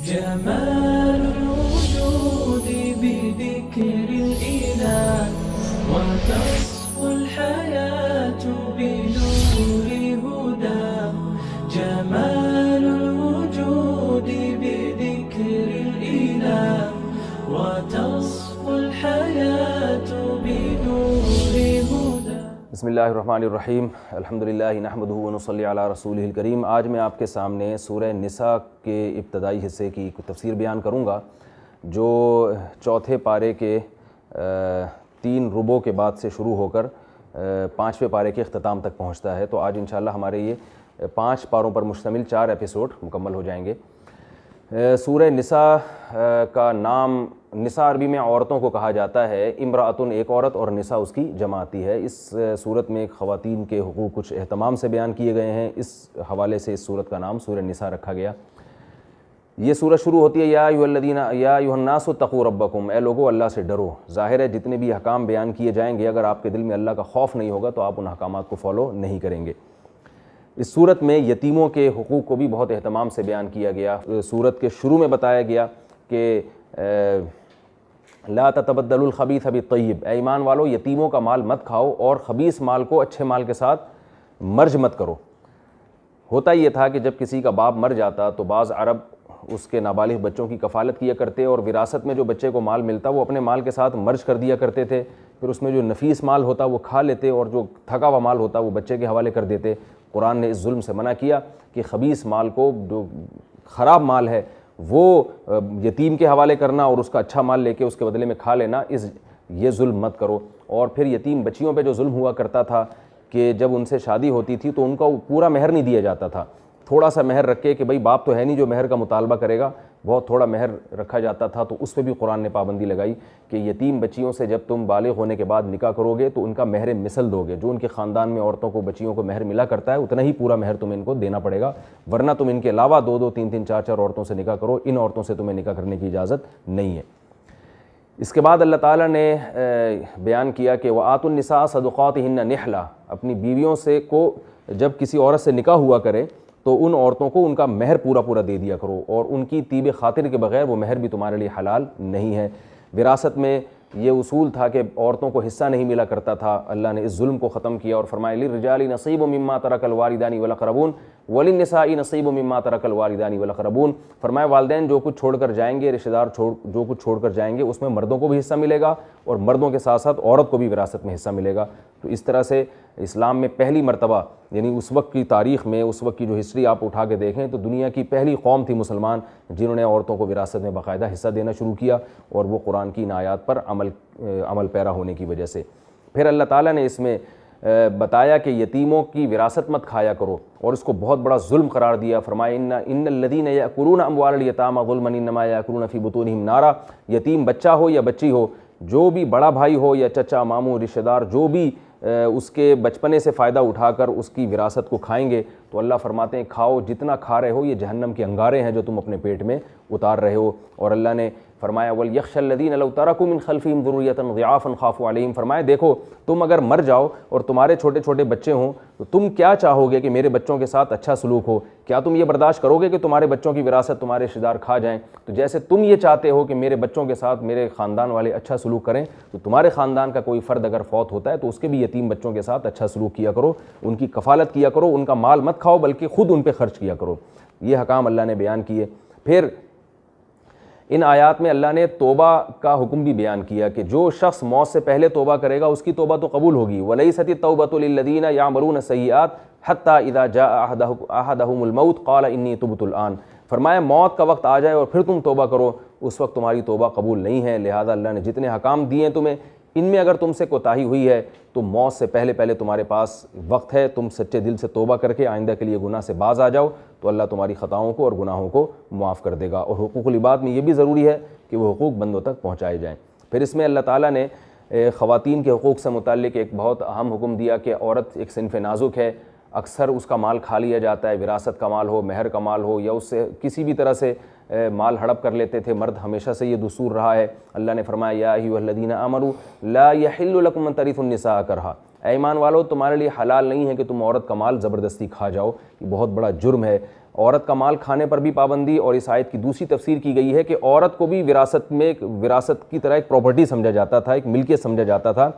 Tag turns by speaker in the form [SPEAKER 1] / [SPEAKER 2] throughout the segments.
[SPEAKER 1] جمال الوجود بذكر الإله وتصفو الحياة بنور هداه. جمال الوجود بذكر الإله وتصفو الحياة بنور هداه.
[SPEAKER 2] بسم اللہ الرحمن الرحیم. الحمدللہ نحمدہ ونصلی علی رسولہ الکریم. آج میں آپ کے سامنے سورہ نساء کے ابتدائی حصے کی تفسیر بیان کروں گا جو چوتھے پارے کے 3 ربع کے بعد سے شروع ہو کر 5ویں پارے کے اختتام تک پہنچتا ہے. تو آج انشاءاللہ ہمارے یہ 5 پاروں پر مشتمل 4 ایپیسوڈ مکمل ہو جائیں گے. سورہ نساء کا نام نساء عربی میں عورتوں کو کہا جاتا ہے. امرأتن ایک عورت اور نساء اس کی جمع آتی ہے. اس صورت میں خواتین کے حقوق کچھ اہتمام سے بیان کیے گئے ہیں. اس حوالے سے اس صورت کا نام سورہ نساء رکھا گیا. یہ سورت شروع ہوتی ہے یا ایھا الناس اتقوا ربکم، اے لوگو اللہ سے ڈرو. ظاہر ہے جتنے بھی احکام بیان کیے جائیں گے اگر آپ کے دل میں اللہ کا خوف نہیں ہوگا تو آپ ان احکامات کو فالو نہیں کریں گے. اس صورت میں یتیموں کے حقوق کو بھی بہت اہتمام سے بیان کیا گیا. صورت کے شروع میں بتایا گیا کہ لا تتبدلوا الخبیث بالطیب، اے ایمان والو یتیموں کا مال مت کھاؤ اور خبیث مال کو اچھے مال کے ساتھ مرج مت کرو. ہوتا یہ تھا کہ جب کسی کا باپ مر جاتا تو بعض عرب اس کے نابالغ بچوں کی کفالت کیا کرتے اور وراثت میں جو بچے کو مال ملتا وہ اپنے مال کے ساتھ مرج کر دیا کرتے تھے. پھر اس میں جو نفیس مال ہوتا وہ کھا لیتے اور جو تھکا ہوا مال ہوتا وہ بچے کے حوالے کر دیتے. قرآن نے اس ظلم سے منع کیا کہ خبیث مال کو، جو خراب مال ہے وہ یتیم کے حوالے کرنا اور اس کا اچھا مال لے کے اس کے بدلے میں کھا لینا، یہ ظلم مت کرو. اور پھر یتیم بچیوں پہ جو ظلم ہوا کرتا تھا کہ جب ان سے شادی ہوتی تھی تو ان کو پورا مہر نہیں دیا جاتا تھا. تھوڑا سا مہر رکھ کے کہ بھئی باپ تو ہے نہیں جو مہر کا مطالبہ کرے گا، بہت تھوڑا مہر رکھا جاتا تھا. تو اس پہ بھی قرآن نے پابندی لگائی کہ یتیم بچیوں سے جب تم بالغ ہونے کے بعد نکاح کرو گے تو ان کا مہر مثل دو گے. جو ان کے خاندان میں عورتوں کو بچیوں کو مہر ملا کرتا ہے اتنا ہی پورا مہر تم ان کو دینا پڑے گا، ورنہ تم ان کے علاوہ 2 3 4 عورتوں سے نکاح کرو. ان عورتوں سے تمہیں نکاح کرنے کی اجازت نہیں ہے. اس کے بعد اللہ تعالیٰ نے بیان کیا کہ وآتوا النساء صدقاتہن نحلہ، اپنی بیویوں سے کو جب کسی عورت سے نکاح ہوا کرے تو ان عورتوں کو ان کا مہر پورا دے دیا کرو اور ان کی طیب خاطر کے بغیر وہ مہر بھی تمہارے لیے حلال نہیں ہے. وراثت میں یہ اصول تھا کہ عورتوں کو حصہ نہیں ملا کرتا تھا. اللہ نے اس ظلم کو ختم کیا اور فرمایا للرجال نصیب مما ترک الوالدان والاقربون وللنساء نصیب مما ترک الوالدان والاقربون. فرمایا والدین جو کچھ چھوڑ کر جائیں گے، رشتہ دار جو کچھ چھوڑ کر جائیں گے اس میں مردوں کو بھی حصہ ملے گا اور مردوں کے ساتھ ساتھ عورت کو بھی وراثت میں حصہ ملے گا. تو اس طرح سے اسلام میں پہلی مرتبہ، یعنی اس وقت کی تاریخ میں، اس وقت کی جو ہسٹری آپ اٹھا کے دیکھیں تو دنیا کی پہلی قوم تھی مسلمان جنہوں نے عورتوں کو وراثت میں باقاعدہ حصہ دینا شروع کیا، اور وہ قرآن کی ان آیات پر عمل پیرا ہونے کی وجہ سے. پھر اللہ تعالیٰ نے اس میں بتایا کہ یتیموں کی وراثت مت کھایا کرو اور اس کو بہت بڑا ظلم قرار دیا. فرمایا ان الذین یأکلون اموال الیتامی ظلما انما یأکلون فی بطونہم نارا. یتیم بچہ ہو یا بچی ہو، جو بھی بڑا بھائی ہو یا چچا ماموں رشتہ دار، جو بھی اس کے بچپنے سے فائدہ اٹھا کر اس کی وراثت کو کھائیں گے تو اللہ فرماتے ہیں کھاؤ، جتنا کھا رہے ہو یہ جہنم کے انگارے ہیں جو تم اپنے پیٹ میں اتار رہے ہو. اور اللہ نے فرمایا وَلْيَخْشَ الَّذِينَ لَوْ تَرَكُوا مِنْ خَلْفِهِمْ ذُرِّيَّةً ضِعَافًا خَافُوا عَلَيْهِمْ. فرمایا دیکھو تم اگر مر جاؤ اور تمہارے چھوٹے چھوٹے بچے ہوں تو تم کیا چاہو گے کہ میرے بچوں کے ساتھ اچھا سلوک ہو؟ کیا تم یہ برداشت کرو گے کہ تمہارے بچوں کی وراثت تمہارے رشتہ دار کھا جائیں؟ تو جیسے تم یہ چاہتے ہو کہ میرے بچوں کے ساتھ میرے خاندان والے اچھا سلوک کریں تو تمہارے خاندان کا کوئی فرد اگر فوت ہوتا ہے تو اس کے بھی یتیم بچوں کے ساتھ اچھا سلوک کیا کرو، ان کی کفالت کیا کرو، ان کا مال مت کھاؤ بلکہ خود ان پہ خرچ کیا کرو. یہ حکام اللہ نے بیان کیے. پھر ان آیات میں اللہ نے توبہ کا حکم بھی بیان کیا کہ جو شخص موت سے پہلے توبہ کرے گا اس کی توبہ تو قبول ہوگی. وَلَيْسَتِ التَّوْبَةُ لِلَّذِينَ يَعْمَلُونَ السَّيِّئَاتِ حَتَّى إِذَا جَاءَ أَحَدَهُمُ الْمَوْتُ قَالَ إِنِّي تُبْتُ الْآنَ. فرمایا موت کا وقت آ جائے اور پھر تم توبہ کرو، اس وقت تمہاری توبہ قبول نہیں ہے. لہذا اللہ نے جتنے حکام دیے ہیں تمہیں، ان میں اگر تم سے کوتاہی ہوئی ہے تو موت سے پہلے تمہارے پاس وقت ہے، تم سچے دل سے توبہ کر کے آئندہ کے لیے گناہ سے باز آ جاؤ تو اللہ تمہاری خطاؤں کو اور گناہوں کو معاف کر دے گا. اور حقوق العباد میں یہ بھی ضروری ہے کہ وہ حقوق بندوں تک پہنچائے جائیں. پھر اس میں اللہ تعالیٰ نے خواتین کے حقوق سے متعلق ایک بہت اہم حکم دیا کہ عورت ایک صنف نازک ہے، اکثر اس کا مال کھا لیا جاتا ہے، وراثت کا مال ہو، مہر کا مال ہو، یا اس سے کسی بھی طرح سے مال ہڑپ کر لیتے تھے مرد. ہمیشہ سے یہ دستور رہا ہے. اللہ نے فرمایا یا ایھا الذین آمنوا لا یحل لکم ان ترثوا النساء کرہا، اے ایمان والو تمہارے لیے حلال نہیں ہے کہ تم عورت کا مال زبردستی کھا جاؤ، یہ بہت بڑا جرم ہے. عورت کا مال کھانے پر بھی پابندی، اور اس آیت کی دوسری تفسیر کی گئی ہے کہ عورت کو بھی وراثت کی طرح ایک پراپرٹی سمجھا جاتا تھا، ایک ملکیت سمجھا جاتا تھا،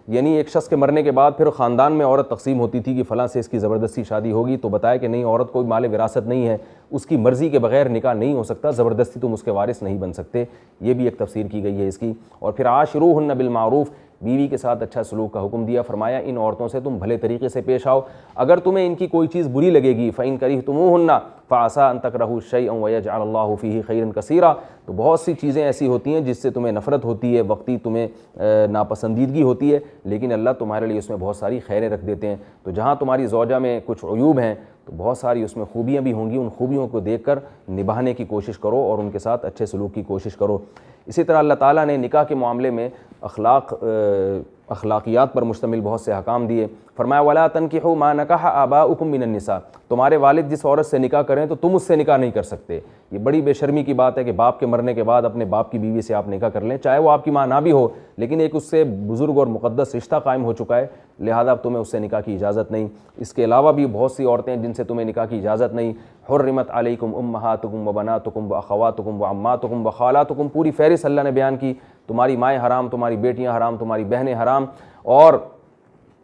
[SPEAKER 2] یعنی ایک شخص کے مرنے کے بعد پھر خاندان میں عورت تقسیم ہوتی تھی کہ فلاں سے اس کی زبردستی شادی ہوگی، تو بتایا کہ نہیں، عورت کوئی مال وراثت نہیں ہے، اس کی مرضی کے بغیر نکاح نہیں ہو سکتا، زبردستی تم اس کے وارث نہیں بن سکتے، یہ بھی ایک تفسیر کی گئی ہے اس کی۔ اور پھر عاشروہن بالمعروف، بیوی کے ساتھ اچھا سلوک کا حکم دیا، فرمایا ان عورتوں سے تم بھلے طریقے سے پیش آؤ، اگر تمہیں ان کی کوئی چیز بری لگے گی فَإِن كَرِهْتُمُوهُنَّ فَعَسَىٰ أَن تَكْرَهُوا شَيْئًا وَيَجْعَلَ اللَّهُ فِيهِ خَيْرًا كَثِيرًا، تو بہت سی چیزیں ایسی ہوتی ہیں جس سے تمہیں نفرت ہوتی ہے، وقتی تمہیں ناپسندیدگی ہوتی ہے، لیکن اللہ تمہارے لیے اس میں بہت ساری خیریں رکھ دیتے ہیں۔ تو جہاں تمہاری زوجہ میں کچھ عیوب ہیں تو بہت ساری اس میں خوبیاں بھی ہوں گی، ان خوبیوں کو دیکھ کر نبھانے کی کوشش کرو اور ان کے ساتھ اچھے سلوک کی کوشش کرو۔ اسی طرح اللہ تعالیٰ نے نکاح کے معاملے میں اخلاقیات پر مشتمل بہت سے احکام دیے، فرمایا وَلَا تَنْكِحُوا مَا نَكَحَ آبَاؤُكُم مِّنَ النِّسَاءِ، تمہارے والد جس عورت سے نکاح کریں تو تم اس سے نکاح نہیں کر سکتے۔ یہ بڑی بے شرمی کی بات ہے کہ باپ کے مرنے کے بعد اپنے باپ کی بیوی سے آپ نکاح کر لیں، چاہے وہ آپ کی ماں نہ بھی ہو، لیکن ایک اس سے بزرگ اور مقدس رشتہ قائم ہو چکا ہے، لہذا اب تمہیں اس سے نکاح کی اجازت نہیں۔ اس کے علاوہ بھی بہت سی عورتیں جن سے تمہیں نکاح کی اجازت نہیں، حرمت علیکم امہاتکم وبناتکم واخواتکم وعماتکم وخالاتکم، پوری فہرست اللہ نے بیان کی، تمہاری مائیں حرام، تمہاری بیٹیاں حرام، تمہاری بہنیں حرام، اور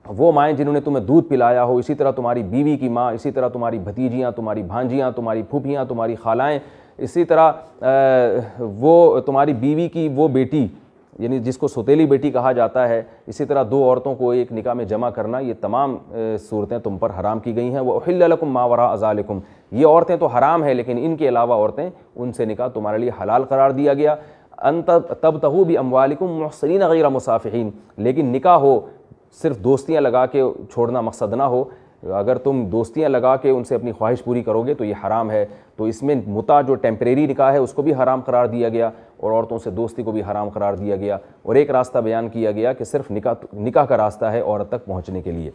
[SPEAKER 2] وہ مائیں جنہوں نے تمہیں دودھ پلایا ہو، اسی طرح تمہاری بیوی کی ماں، اسی طرح تمہاری بھتیجیاں، تمہاری بھانجیاں، تمہاری پھوپھیاں، تمہاری خالائیں، اسی طرح وہ تمہاری بیوی کی وہ بیٹی یعنی جس کو سوتیلی بیٹی کہا جاتا ہے، اسی طرح دو عورتوں کو ایک نکاح میں جمع کرنا، یہ تمام صورتیں تم پر حرام کی گئی ہیں۔ وَأُحِلَّ لَكُم مَّا وَرَاءَ ذَلِكُم، یہ عورتیں تو حرام ہیں لیکن ان کے علاوہ عورتیں، ان سے نکاح تمہارے لیے حلال قرار دیا گیا۔ أَن تَبْتَغُوا بِأَمْوَالِكُم مُحْصِنِينَ غَيْرَ مُسَافِحِينَ، لیکن نکاح ہو صرف دوستیاں لگا کے چھوڑنا مقصد نہ ہو، اگر تم دوستیاں لگا کے ان سے اپنی خواہش پوری کرو گے تو یہ حرام ہے۔ تو اس میں متع جو ٹیمپریری نکاح ہے اس کو بھی حرام قرار دیا گیا، اور عورتوں سے دوستی کو بھی حرام قرار دیا گیا، اور ایک راستہ بیان کیا گیا کہ صرف نکاح کا راستہ ہے عورت تک پہنچنے کے لیے۔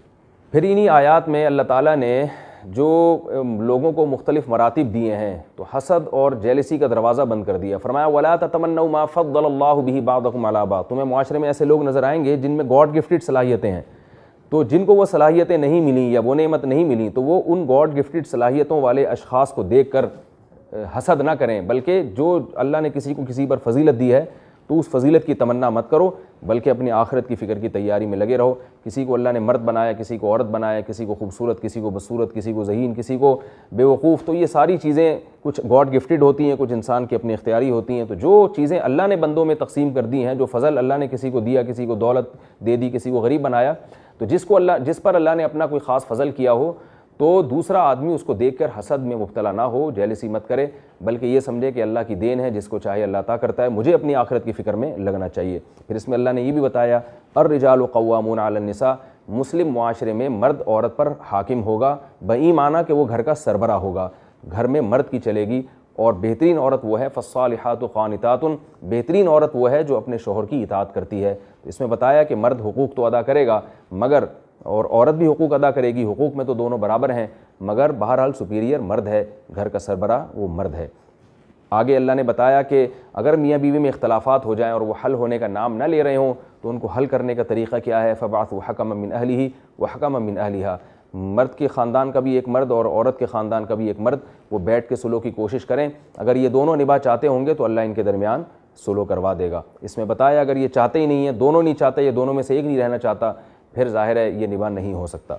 [SPEAKER 2] پھر انہی آیات میں اللہ تعالیٰ نے جو لوگوں کو مختلف مراتب دیے ہیں تو حسد اور جیلسی کا دروازہ بند کر دیا، فرمایا وَلَا تَتَمَنَّوْا مَا فَضَّلَ اللَّهُ بِهِ بَعْضَكُمْ عَلَىٰ بَعْضٍ، تمہیں معاشرے میں ایسے لوگ نظر آئیں گے جن میں گاڈ گفٹڈ صلاحیتیں ہیں، تو جن کو وہ صلاحیتیں نہیں ملیں یا وہ نعمت نہیں ملی تو وہ ان گاڈ گفٹڈ صلاحیتوں والے اشخاص کو دیکھ کر حسد نہ کریں، بلکہ جو اللہ نے کسی کو کسی پر فضیلت دی ہے تو اس فضیلت کی تمنا مت کرو، بلکہ اپنی آخرت کی فکر کی تیاری میں لگے رہو۔ کسی کو اللہ نے مرد بنایا، کسی کو عورت بنایا، کسی کو خوبصورت، کسی کو بدصورت، کسی کو ذہین، کسی کو بے وقوف، تو یہ ساری چیزیں کچھ گاڈ گفٹڈ ہوتی ہیں، کچھ انسان کی اپنی اختیاری ہوتی ہیں۔ تو جو چیزیں اللہ نے بندوں میں تقسیم کر دی ہیں، جو فضل اللہ نے کسی کو دیا، کسی کو دولت دے دی، کسی کو غریب بنایا، تو جس پر اللہ نے اپنا کوئی خاص فضل کیا ہو تو دوسرا آدمی اس کو دیکھ کر حسد میں مبتلا نہ ہو، جیلسی مت کرے، بلکہ یہ سمجھے کہ اللہ کی دین ہے، جس کو چاہے اللہ عطا کرتا ہے، مجھے اپنی آخرت کی فکر میں لگنا چاہیے۔ پھر اس میں اللہ نے یہ بھی بتایا الرجال قوامون علی النساء، مسلم معاشرے میں مرد عورت پر حاکم ہوگا، بئی معنی کہ وہ گھر کا سربراہ ہوگا، گھر میں مرد کی چلے گی، اور بہترین عورت وہ ہے فالصالحات قانتات، بہترین عورت وہ ہے جو اپنے شوہر کی اطاعت کرتی ہے۔ اس میں بتایا کہ مرد حقوق تو ادا کرے گا مگر اور عورت بھی حقوق ادا کرے گی، حقوق میں تو دونوں برابر ہیں، مگر بہرحال سپیریئر مرد ہے، گھر کا سربراہ وہ مرد ہے۔ آگے اللہ نے بتایا کہ اگر میاں بیوی میں اختلافات ہو جائیں اور وہ حل ہونے کا نام نہ لے رہے ہوں تو ان کو حل کرنے کا طریقہ کیا ہے، فبعثوا حکما من اہلہ وحکما من اہلہا، مرد کے خاندان کا بھی ایک مرد اور عورت کے خاندان کا بھی ایک مرد، وہ بیٹھ کے صلح کی کوشش کریں، اگر یہ دونوں نبھا چاہتے ہوں گے تو اللہ ان کے درمیان صلح کروا دے گا۔ اس میں بتایا اگر یہ چاہتے ہی نہیں ہیں، دونوں نہیں چاہتے، یہ دونوں میں سے ایک نہیں رہنا چاہتا، پھر ظاہر ہے یہ نبھا نہیں ہو سکتا۔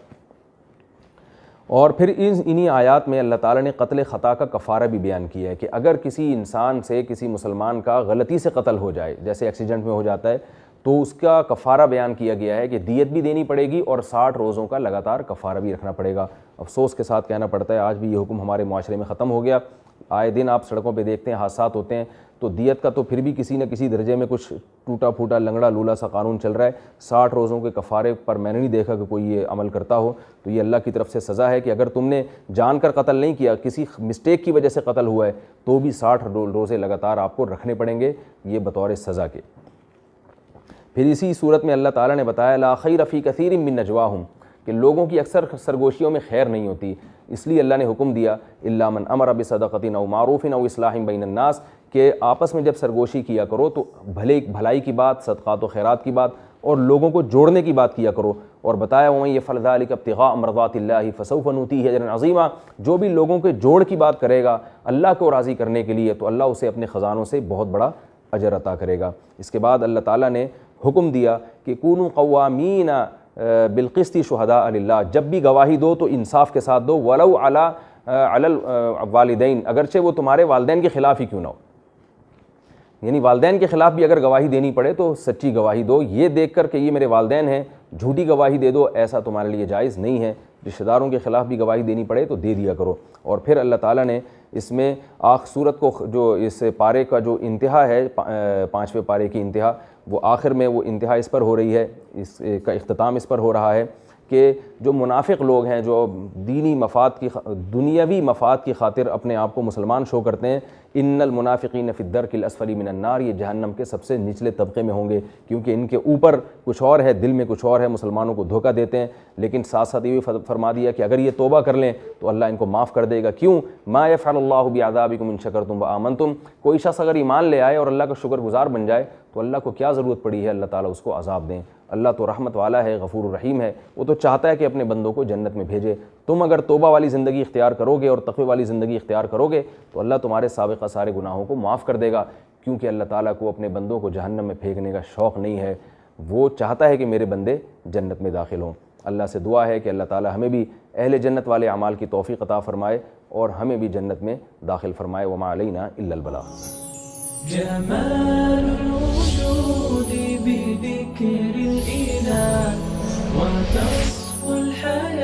[SPEAKER 2] اور پھر انہی آیات میں اللہ تعالیٰ نے قتل خطا کا کفارہ بھی بیان کیا ہے کہ اگر کسی انسان سے کسی مسلمان کا غلطی سے قتل ہو جائے، جیسے ایکسیڈنٹ میں ہو جاتا ہے، تو اس کا کفارہ بیان کیا گیا ہے کہ دیت بھی دینی پڑے گی اور 60 روزوں کا لگاتار کفارہ بھی رکھنا پڑے گا۔ افسوس کے ساتھ کہنا پڑتا ہے آج بھی یہ حکم ہمارے معاشرے میں ختم ہو گیا، آئے دن آپ سڑکوں پہ دیکھتے ہیں حادثات ہوتے ہیں، تو دیت کا تو پھر بھی کسی نہ کسی درجے میں کچھ ٹوٹا پھوٹا لنگڑا لولا سا قانون چل رہا ہے، 60 روزوں کے کفارے پر میں نے نہیں دیکھا کہ کوئی یہ عمل کرتا ہو۔ تو یہ اللہ کی طرف سے سزا ہے کہ اگر تم نے جان کر قتل نہیں کیا، کسی مسٹیک کی وجہ سے قتل ہوا ہے، تو بھی 60 روزے لگاتار آپ کو رکھنے پڑیں گے، یہ بطور سزا کے۔ پھر اسی صورت میں اللہ تعالیٰ نے بتایا لا خیر فی کثیر من نجواہم، کہ لوگوں کی اکثر سرگوشیوں میں خیر نہیں ہوتی، اس لیے اللہ نے حکم دیا الا من امر بصدقۃ او معروف او اصلاح بین الناس، کہ آپس میں جب سرگوشی کیا کرو تو بھلائی کی بات، صدقات و خیرات کی بات، اور لوگوں کو جوڑنے کی بات کیا کرو. اور بتایا وَمَن يَفْعَلْ ذَلِكَ ابْتِغَاءَ مَرْضَاتِ اللَّهِ فَسَوْفَ نُؤْتِيهِ أَجْرًا عَظِيمًا, جو بھی لوگوں کے جوڑ کی بات کرے گا اللہ کو راضی کرنے کے لیے تو اللہ اسے اپنے خزانوں سے بہت بڑا اجر عطا کرے گا. اس کے بعد اللہ تعالیٰ نے حکم دیا کہ کونوا قوامین بالقسط شہداء للہ, جب بھی گواہی دو تو انصاف کے ساتھ دو, ولو علی الوالدین, اگرچہ وہ تمہارے والدین کے خلاف ہی کیوں نہ ہو. یعنی والدین کے خلاف بھی اگر گواہی دینی پڑے تو سچی گواہی دو, یہ دیکھ کر کہ یہ میرے والدین ہیں جھوٹی گواہی دے دو, ایسا تمہارے لیے جائز نہیں ہے. رشتہ داروں کے خلاف بھی گواہی دینی پڑے تو دے دیا کرو. اور پھر اللہ تعالیٰ نے اس میں سورت کو جو اس پارے کا جو انتہا ہے 5ویں پارے کی انتہا, وہ آخر میں وہ انتہا اس پر ہو رہی ہے, اس کا اختتام اس پر ہو رہا ہے کہ جو منافق لوگ ہیں جو دینی مفاد کی دنیاوی مفاد کی خاطر اپنے آپ کو مسلمان شو کرتے ہیں, ان المنافقین فی الدرک الاسفل من النار, یہ جہنم کے سب سے نچلے طبقے میں ہوں گے, کیونکہ ان کے اوپر کچھ اور ہے, دل میں کچھ اور ہے, مسلمانوں کو دھوکہ دیتے ہیں. لیکن ساتھ ساتھ یہ فرما دیا کہ اگر یہ توبہ کر لیں تو اللہ ان کو معاف کر دے گا. کیوں؟ ما یفعل اللہ بعذابکم ان شکرتم وآمنتم, کوئی شخص اگر ایمان لے آئے اور اللہ کا شکر گزار بن جائے تو اللہ کو کیا ضرورت پڑی ہے اللہ تعالیٰ اس کو عذاب دیں. اللہ تو رحمت والا ہے, غفور الرحیم ہے, وہ تو چاہتا ہے کہ اپنے بندوں کو جنت میں بھیجے. تم اگر توبہ والی زندگی اختیار کرو گے اور تقوی والی زندگی اختیار کرو گے تو اللہ تمہارے سابقہ سارے گناہوں کو معاف کر دے گا, کیونکہ اللہ تعالیٰ کو اپنے بندوں کو جہنم میں پھینکنے کا شوق نہیں ہے, وہ چاہتا ہے کہ میرے بندے جنت میں داخل ہوں. اللہ سے دعا ہے کہ اللہ تعالیٰ ہمیں بھی اہل جنت والے اعمال کی توفیق عطا فرمائے اور ہمیں بھی جنت میں داخل فرمائے. وما علینا الا البلاغ.
[SPEAKER 1] جمال الوجود بذكر الإله وتصفو الحياة